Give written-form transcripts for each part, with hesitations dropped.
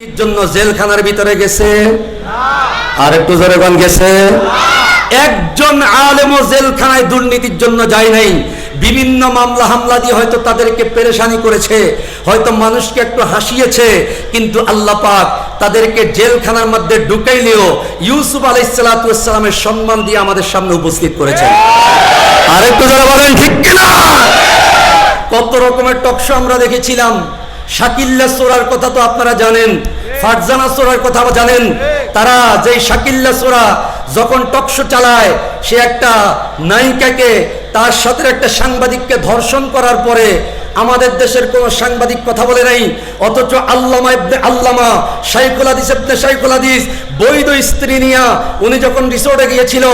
এর জন্য জেলখানার ভিতরে গেছে, আর একটু জোরে কোন গেছে? একজন আলেমও জেলখানায় দুর্নীতির জন্য যায় নাই। বিভিন্ন মামলা হামলা দিয়ে হয়তো তাদেরকে পেরেশানি করেছে, হয়তো মানুষকে একটু হাসিয়েছে, কিন্তু আল্লাহ পাক তাদেরকে জেলখানার মধ্যে ঢুকাইলেও ইউসুফ আলাইহিস সালাতু ওয়াস সালামের সম্মান দিয়ে আমাদের সামনে উপস্থিত করেছেন। আর একটু জোরে বলেন ঠিক কিনা? কত রকমের টকশো আমরা দেখেছিলাম। শাকিল্লা সোরার কথা তো আপনারা জানেন, ফারজানা সোরার কথা জানেন। তারা যে শাকিল্লা সোরা যখন টকশো চালায়, সে একটা নায়িকাকে, তার সাথে একটা সাংবাদিককে ধর্ষণ করার পরে আমাদের দেশের কোন সাংবাদিক কথা বলে নাই, অথচ আল্লামা ইবনে আল্লামা শাইখুল হাদিস ইবনে শাইখুল হাদিস বৈধ স্ত্রী নিয়া উনি যখন রিসোর্টে গিয়েছিল,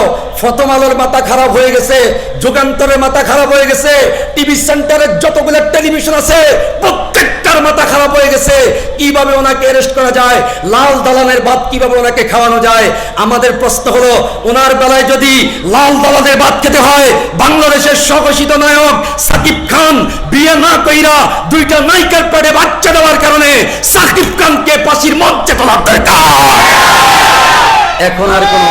প্রথম আলোর মাথা খারাপ হয়ে গেছে, যুগান্তরের মাথা খারাপ হয়ে গেছে, টিভি সেন্টারের যতগুলো টেলিভিশন আছে প্রত্যেকটার মাথা খারাপ হয়ে গেছে। কিভাবে ওনাকে অ্যারেস্ট করা যায়, লাল দালানের ভাত কিভাবে ওনাকে খাওয়ানো যায়। আমাদের প্রশ্ন হলো, ওনার বেলায় যদি লাল দালানের ভাত খেতে হয়, বাংলাদেশের স্বঘোষিত নায়ক সাকিব খান বিয়ে না কইরা দুইটা নায়িকার পেটে বাচ্চা দেওয়ার কারণে সাকিব খানকে ফাঁসির মঞ্চে তোলা দরকার। এখন আর কোন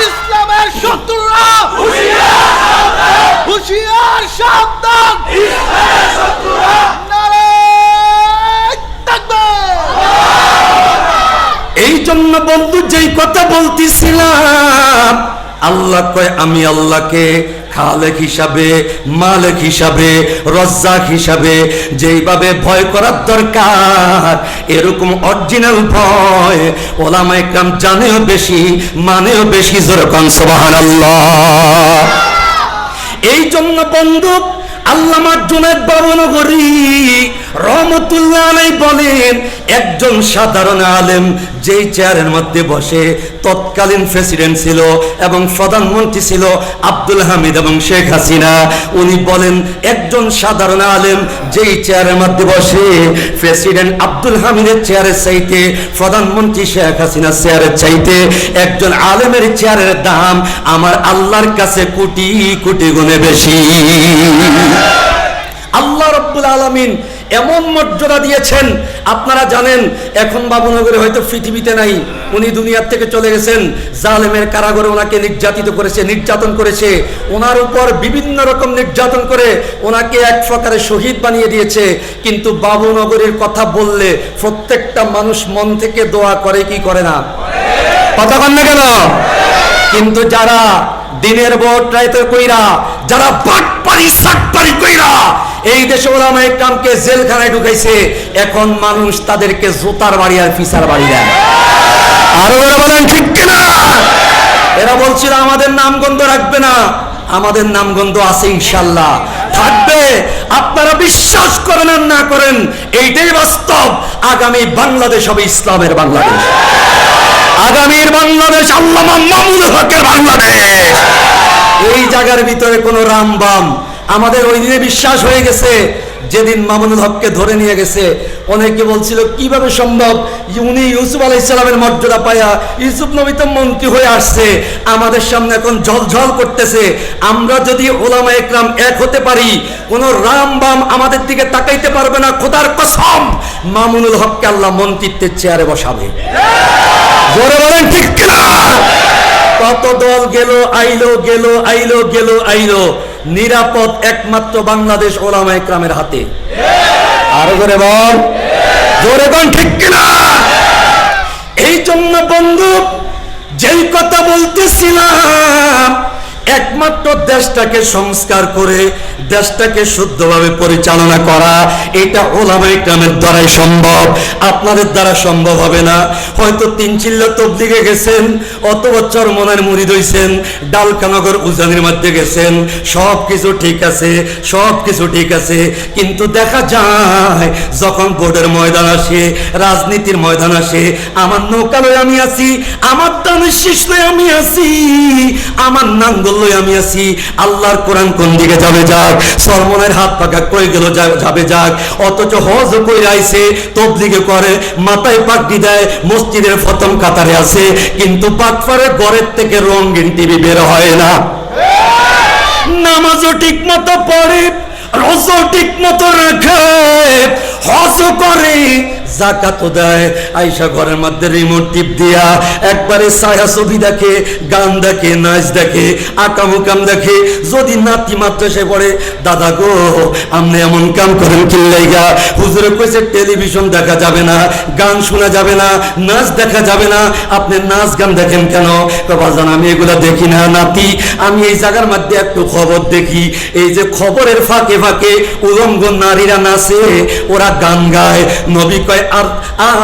ইসলামের শত্রুরা হুঁশিয়ার সাবধান, ইসলামের শত্রুরা নারায়ে তাকবীর। এই জন্য বন্ধু যেই কথা বলতেছিলাম, আল্লাহ কয় আমি আল্লাহকে খালেক হিসাবে, মালিক হিসাবে, রজ্জাক হিসাবে যেইভাবে ভয় করার দরকার, এরকম অরিজিনাল ভয় ওলামায়ে কেরাম জানেও বেশি, মানেও বেশি। জোরে কোন সুবহানাল্লাহ। এই জন্য বন্ধু আল্লামা জুনায়েদ বাবনগরী রহমতুল্লাহ আলাইহি বলেন, একজন সাধারণ আলেম যেই চেয়ারের মধ্যে বসে, তৎকালীন প্রেসিডেন্ট ছিল এবং প্রধানমন্ত্রী ছিল আব্দুল হামিদ এবং শেখ হাসিনা। উনি বলেন, একজন সাধারণ আলেম যেই চেয়ারের মধ্যে বসে, প্রেসিডেন্ট আব্দুল হামিদের চেয়ারের চাইতে, প্রধানমন্ত্রী শেখ হাসিনার চেয়ারের চাইতে একজন আলেমের চেয়ারের দাম আমার আল্লাহর কাছে কোটি কোটি গুণে বেশি। আল্লাহ রাব্বুল আলামিন এমন মর্যাদা দিয়েছেন। আপনারা জানেন, এখন বাবুনগরে হয়তো পৃথিবীতে নাই, উনি দুনিয়ার থেকে চলে গেছেন। জালেমের কারাগারে ওনাকে নির্যাতিত করেছে, নির্যাতন করেছে, ওনার উপর বিভিন্ন রকম নির্যাতন করে ওনাকে এক প্রকারে শহীদ বানিয়ে দিয়েছে। কিন্তু বাবুনগরের কথা বললে প্রত্যেকটা মানুষ মন থেকে দোয়া করে কি করে না? কথা বল না কেন? কিন্তু যারা দিনের ভোট রাইতে কইরা, যারা বাটপারি সাটপারি কইরা এই দেশে ওলামায়ে কেরামকে জেলখানায় ঢুকাইছে, এখন মানুষ তাদেরকে জোতার বাড়ি আর ফিসার বাড়ি দেয়। আরো বলেন ঠিক কিনা? এরা বলছিল আমাদের নামগন্ধ রাখবে না, আমাদের নামগন্ধ আছে ইনশাআল্লাহ, থাকবে। আপনারা বিশ্বাস করেন আর না করেন, এইটাই বাস্তব। আগামী বাংলাদেশ হবে ইসলামের বাংলাদেশ। আগামীর বাংলাদেশ আল্লামা মামুনুল হকের বাংলাদেশ। এই জায়গার ভিতরে কোনো রামবাম আমাদের ওই দিনে বিশ্বাস হয়ে গেছে। যেদিন মামুনুল হককে ধরে নিয়ে গেছে, অনেকে বলছিল কিভাবে সম্ভব, উনি ইউসুফ আলাইহিস সালামের মর্যাদা পায়া, ইউসুফ নবী তো মন্ত্রী হয়ে আসছে, আমাদের সামনে এখন ঝলঝল করতেছে। আমরা যদি ওলামায়ে কেরাম এক হতে পারি, কোন রামবাম আমাদের দিকে তাকাইতে পারবে না। খোদার কসম, মামুনুল হককে আল্লাহ মন্ত্রিত্বের চেয়ারে বসাবে। জোরে বলেন ঠিক কিনা? কত দল গেল আইলো, গেল আইলো, গেল আইলো, নিরাপদ একমাত্র বাংলাদেশ ওলামায়ে কেরামের হাতে। আরো জোরে বল, জোরে বল ঠিক কিনা? এই জন্য বন্ধু যেই কথা বলতেছিলাম, একমাত্র দেশটাকে সংস্কার করে দেশটাকে শুদ্ধভাবে পরিচালনা করা, এটা ওলামায়ে কেরামের দ্বারাই সম্ভব, আপনাদের দ্বারা সম্ভব হবে না। হয়তো তিনচিল্লা তবলিগে গেছেন, অত বছর মনের মুরিদ হইছেন, ডালকানগর উজানির মধ্যে গেছেন, সব কিছু ঠিক আছে, সব কিছু ঠিক আছে, কিন্তু দেখা যায় যখন ভোটের ময়দান আসে, রাজনীতির ময়দান আসে, আমার নৌকা লই আমি আছি, আমার দানের শীষ লই আমি আছি, আমার নাঙ্গল লই আমি আছি, আল্লাহর কোরআন কোন দিকে যাবে যাক, সলমনের হাত পাকা কই গেল যাবে যাক, অথচ হজ কই আইছে, তবলিগে করে, মাথায় পাগড়ি দেয়, মসজিদের প্রথম কাতারে আছে, কিন্তু বাটপাড়ের ঘরের থেকে রঙিন টিভি বের হয় না, নামাজও ঠিক মতো পড়ে, রোজা ঠিক মতো রাখে, হজ করে, যাকাতও দেয়। আয়েশা ঘরের মধ্যে রিমোট টিপ দিয়া একবারে ছায়া ছবি দেখে, গান দেখে, নাচ দেখে, আকাম দেখে। যদি নাতি মাদ্রাসায় পড়ে, দাদা গো আপনি এমন কাম করেন কি লাইগা? হুজুরে কইছে টেলিভিশন দেখা যাবে না, গান শোনা যাবে না, নাচ দেখা যাবে না, আপনি নাচ গান দেখেন কেন? বাজান আমি এগুলা দেখি না নাতি, আমি এই জায়গার মধ্যে একটু খবর দেখি। এই যে খবরের ফাঁকে ফাঁকে উলঙ্গ নারীরা নাচে, ওরা গান গায়। নবী কয় আর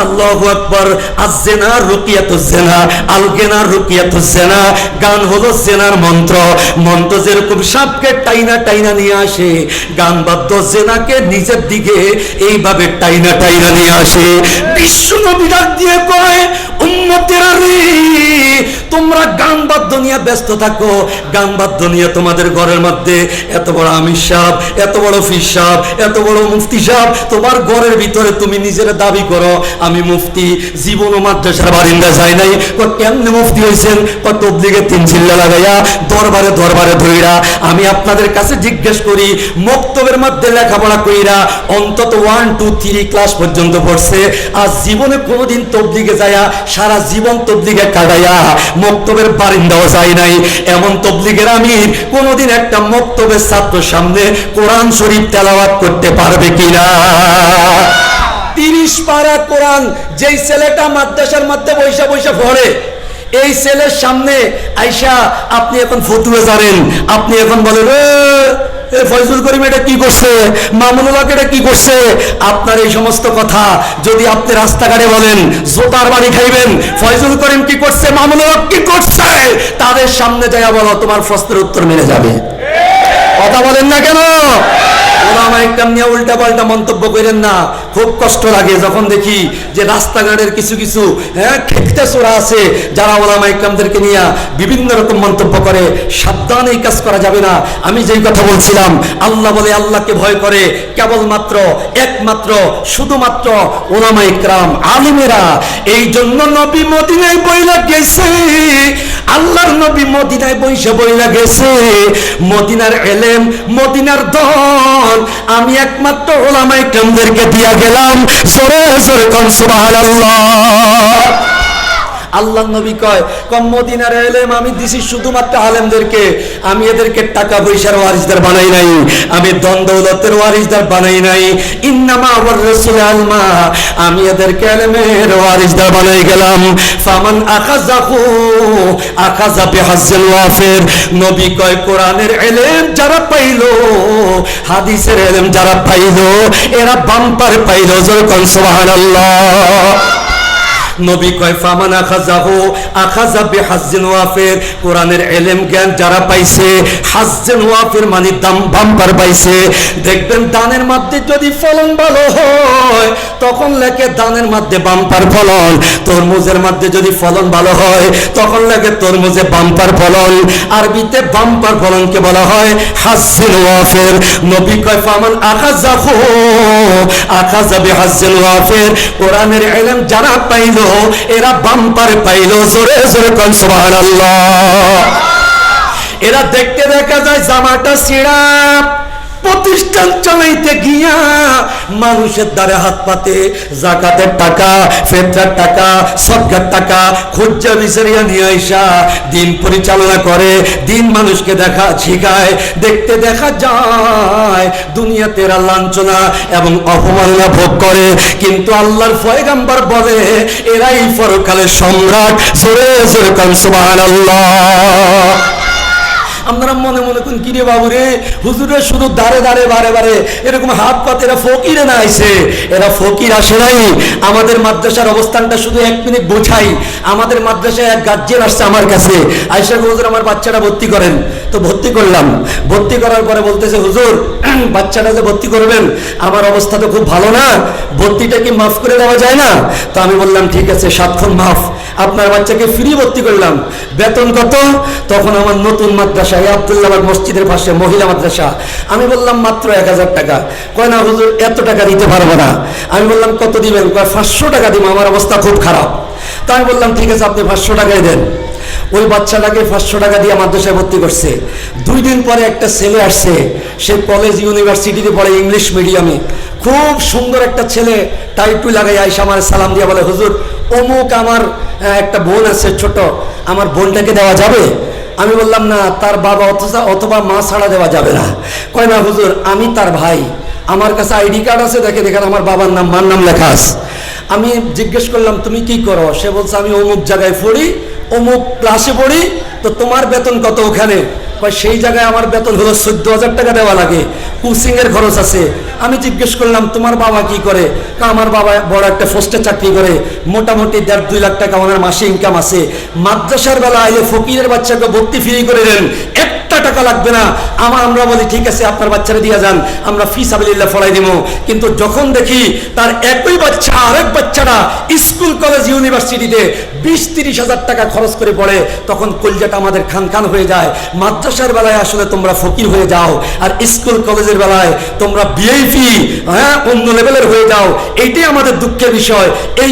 আল্লাহু আকবার, আজ-জিনা রুকিয়াতুজ জিনা, আল-গিনা রুকিয়াতুজ জিনা। গান হলো জিনার মন্ত্র। মন্ত্র যেরকম সাপকে টাইনা টাইনা নিয়ে আসে, গান বাদ্য জিনাকে নিজের দিকে এইভাবে টাইনা টাইনা নিয়ে আসে। বিশ্ব নবী ডাক দিয়ে কয়, উম্মতেরা রে, তোমরা গান বাদ্য নিয়ে ব্যস্ত থাকো। গান বাদ্য নিয়ে তোমাদের ঘরের মধ্যে এত বড় আমির সাহেব, এত বড় ফির সাহেব, এত বড় মুফতি সাহেব, তোমার ঘরের ভিতরে তুমি নিজের দাবি করো আমি মুফতি। জীবন ও মাদ্রাসার বারিন্দা যায় নাই। কেমনে মুফতি হয়েছেন? তবলিগে 3 চিল্লা লাগাইয়া দরবারে দরবারে ধইরা। আমি আপনাদের কাছে জিজ্ঞেস করি, মক্তবের মধ্যে লেখাপড়া কইরা অন্তত 1, 2, 3 ক্লাস পর্যন্ত পড়ছে, আর জীবনে কোনোদিন তবলিগে যায়া সারা জীবন তবলিগে কাটাইয়া মক্তবের বারিন্দাও যায় নাই। এমন তবলিগের আমির কোনোদিন একটা মক্তবের ছাত্রের সামনে কোরআন শরীফ তেলাওয়াত করতে পারবে কিনা? 30 পারা কোরআন যেই ছেলেটা মাদ্রাসার মধ্যে বৈশা বৈশা পড়ে, এই ছেলের সামনে আইসা আপনি এখন ফতুয়া জানেন, আপনি এখন বলেন ফয়জুল করিম এটা কি করছে, মামুনুল হক এটা কি করছে? আপনার এই সমস্ত কথা যদি আপনি রাস্তাঘাটে বলেন, জোতার বাড়ি খাইবেন। ফয়জুল করিম কি করছে, মামুনুল হক কি করছে, তাদের সামনে যাইয়া বলো, তোমার প্রশ্নের উত্তর মিলে যাবে। কথা বলেন না কেন? ওলামা ইকরাম নিয়ে উল্টা পাল্টা মন্তব্য করেন না। খুব কষ্ট লাগে যখন দেখি যে রাস্তাঘাটের কিছু কিছু খেকতে চোরা আছে, যারা ওলামা ইকরামদেরকে নিয়ে বিভিন্ন রকম মন্তব্য করে। সাবধানে এই কাজ করা যাবে না। আমি যেই কথা বলছিলাম, আল্লাহ বলে আল্লাহকে ভয় করে কেবলমাত্র একমাত্র শুধুমাত্র ওলামা ইকরাম, আলিমেরা। এই জন্য নবী মদিনায় বইলা গেছে, আল্লাহর নবী মদিনায় বইসা বইলা গেছে, মদিনার এলেম, মদিনার ধন আমি একমাত্র ওলামা ইকরামদেরকে দিয়া গেলাম। জোরে জোরে কোন সুবহানাল্লাহ। আল্লাহ নবী কয় মদিনার এলেম আমি দিছি শুধুমাত্র আলেমদেরকে, আমি এদেরকে টাকা পয়সার ওয়ারিসদার বানাই নাই, আমি ধন দৌলতের ওয়ারিসদার বানাই নাই। ইন্নামা ওয়ার রাসূল আলমা, আমি এদেরকে এলেমের ওয়ারিসদার বানাই গেলাম। ফামান আখাযাহু আখাযা বিহাজ্জিল ওয়াফির। নবী কয় কোরআনের এলেম যারা পাইলো, হাদিসের এলেম যারা পাইলো, এরা বাম্পার পাইলো। জোরে কোন সুবহানাল্লাহ। নবী কয় ফামান আখাযাহু আখাযা বিহাজ্জিন ওয়াফির। কোরআনের ইলম জ্ঞান যারা পাইছে, হাজ্জিন ওয়াফির মানে দাম বাম্পার পাইছে। দেখবেন দানের মধ্যে যদি ফলন ভালো হয় তখন লেখে দানের মধ্যে বাম্পার ফলন, তরমুজের মধ্যে যদি ফলন ভালো হয় তখন লেখে তরমুজে বাম্পার ফলন। আরবিতে বাম্পার ফলনকে বলা হয় হাজ্জিন ওয়াফির। নবী কয় ফামান আখাযাহু আখাযা বিহাজ্জিন ওয়াফির। কোরআনের ইলম যারা পাইলো এরা বাম্পার পাইলো। জোরে জোরে কোন সুবহানাল্লাহ। এরা দেখতে দেখা যায় জামাটা ছিঁড়া, প্রতিষ্ঠান চালাইতে গিয়া মানুষের দ্বারে হাত পাতে, যাকাতের টাকা, ফিতরার টাকা, সদকার টাকা খুঁজা বিচারিয়া নিয়ে আইসা দিন পরিচালনা করে, দিন মানুষকে দেখা শিখায়। দেখতে দেখা যায় দুনিয়াতে এরা লাঞ্ছনা এবং অপমাননা ভোগ করে, কিন্তু আল্লাহর পয়গম্বর বলে এরাই পরকালের সম্রাট। জোরে জোরে কোন সুবহানাল্লাহ। আপনারা মনে মনে কোন কিরে বাবু রে, হুজুরের শুধু দাঁড়ে দাঁড়ে বারে বারে এরকম হাত পাতে, এরা ফকিরে না আইছে, এরা ফকির আসে নাই। আমাদের মাদ্রাসার অবস্থানটা শুধু 1 মিনিট বোঝাই। আমাদের মাদ্রাসায় এক গার্জিয়ান আসছে আমার কাছে, আইসা হুজুর আমার বাচ্চাটা ভর্তি করেন। তো ভর্তি করলাম। ভর্তি করার পরে বলতেছে হুজুর বাচ্চাটা যে ভর্তি করবেন আমার অবস্থা তো খুব ভালো না, ভর্তিটা কি মাফ করে দেওয়া যায় না? তো আমি বললাম ঠিক আছে 7 খন মাফ, আপনার বাচ্চাকে ফ্রি ভর্তি করলাম। বেতন কত? তখন আমার নতুন মাদ্রাসা আব্দুল্লাহবাদ মসজিদের পাশে মহিলা মাদ্রাসা। আমি বললাম মাত্র 1000 টাকা। কয় না হুজুর এত টাকা দিতে পারবো না। আমি বললাম কত দিবেন? কয় 500 টাকা দিব, আমার অবস্থা খুব খারাপ। তো আমি বললাম ঠিক আছে আপনি 500 টাকাই দেন। ওই বাচ্চাটাকে 500 টাকা দিয়ে মাদ্রাসায় ভর্তি করছে। 2 দিন পরে একটা ছেলে আসছে, সে কলেজ ইউনিভার্সিটিতে পড়ে ইংলিশ মিডিয়ামে, খুব সুন্দর একটা ছেলে, টাইটুই লাগাই আইসা আমার সালাম দিয়ে বলে, হুজুর অমুক আমার একটা বোন আছে ছোট, আমার বোনটাকে দেওয়া যাবে? আমি বললাম না, তার বাবা অথবা মা ছাড়া দেওয়া যাবে না। কয় না হুজুর, আমি তার ভাই, আমার কাছে আইডি কার্ড আছে, দেখে দেখেন আমার বাবার নাম মার নাম লেখা আছে। আমি জিজ্ঞেস করলাম তুমি কি করো? সে বলছে আমি অমুক জায়গায় পড়ি, অমুক ক্লাসে পড়ি। তো তোমার বেতন কত ওখানে? সেই জায়গায় আমার বেতন হলো 14,000 টাকা দেওয়া লাগে, কোচিং এর খরচ আছে। আমি জিজ্ঞেস করলাম তোমার বাবা কি করে? আমার বাবা বড় একটা পোস্টে চাকরি করে, মোটামুটি 1.5-2 লাখ টাকা আমার মাসে ইনকাম আছে। মাদ্রাসার বেলা আইলে ফকিরের বাচ্চাকে ভর্তি ফ্রি করে দেন, একটা টাকা লাগবে না। আমরা বলি ঠিক আছে আপনার বাচ্চারা দিয়ে যান, আমরা ফি সাবিলিল্লাহ পড়াই দিব। কিন্তু যখন দেখি তার একই বাচ্চা আরেক বাচ্চারা স্কুল কলেজ ইউনিভার্সিটিতে 20-30 হাজার টাকা খরচ করে পড়ে, তখন কলজাটা আমাদের খান খান হয়ে যায়। মাদ্রাসার বেলায় আসলে তোমরা ফকির হয়ে যাও, আর স্কুল কলেজের বেলায় তোমরা ভিআইপি অন্য লেভেলের হয়ে যাও। এইটাই আমাদের দুঃখের বিষয়। এই